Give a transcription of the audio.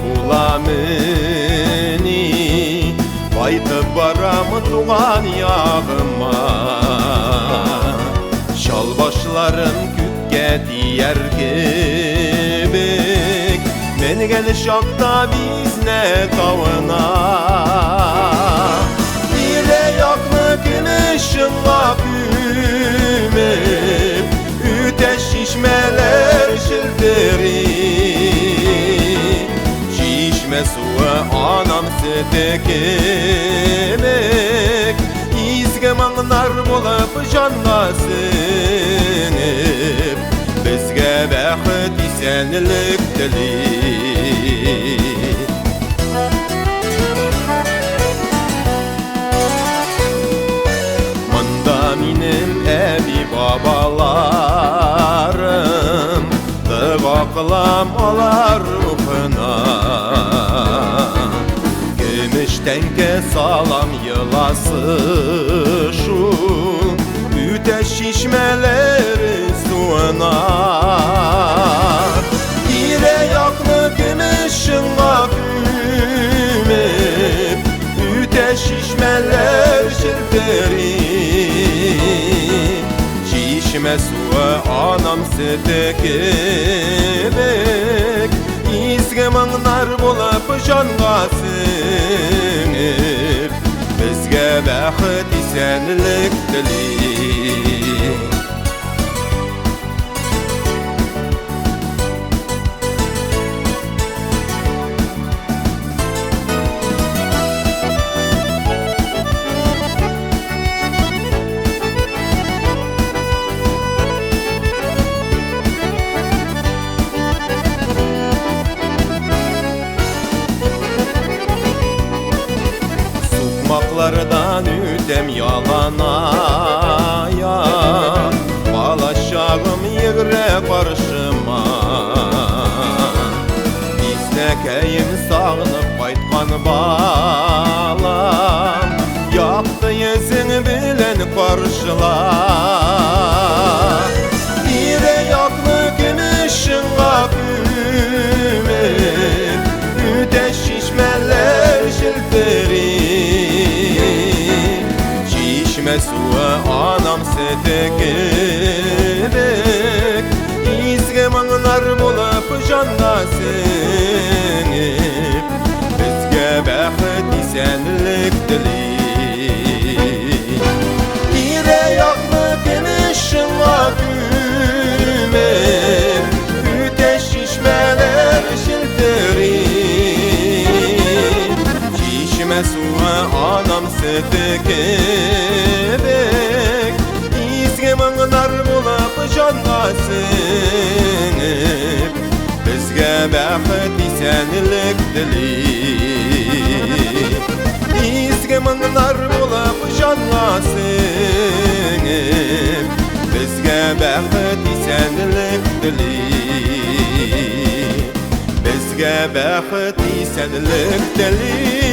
bulamini Baytıp baramı tuğan yağıma Şal başlarım kükke diyer kebek Men gel şakta bizne tavına Bire yaklı gümüşünla kümep Üte şişmeler şilteri Şişme suya anam setekemek İzge mağnar bolup canlasınıp Bizge bəxit isenlik dilir Benim ebi babalarım Dıvaklam olar ruhuna Gümüş tenke salam yılası şu Üte şişmeleri suuna Bire yaklı gümüşün akümep Üte şişmeler şilteri Şişme suya anam setekemek İzge mağnar bolup canlasınıp Bizge bəxit isenlik dilir Sokmaklardan ütem yalana ya Balaşağım yığre karşıma İstekeyim sağlıp baytkan balam Yaptı yüzünü bilen karşıla Bire yaklı gümüşün akümep Üte şişmeler şilteri Şişme suya anam setekemek İzge mağnar bolup canlasınıp Bizge bəxit isenlik dilir Bire yaklı gümüşün akümep Üte şişmeler şilteri Şişme suya anam setekemek İzge mağnar bolup canlasınıp Bizge bəxit isenlik dilir İzge mağnar bolup canlasınıp Bizge bəxit isenlik dilir Bizge bəxit isenlik dilir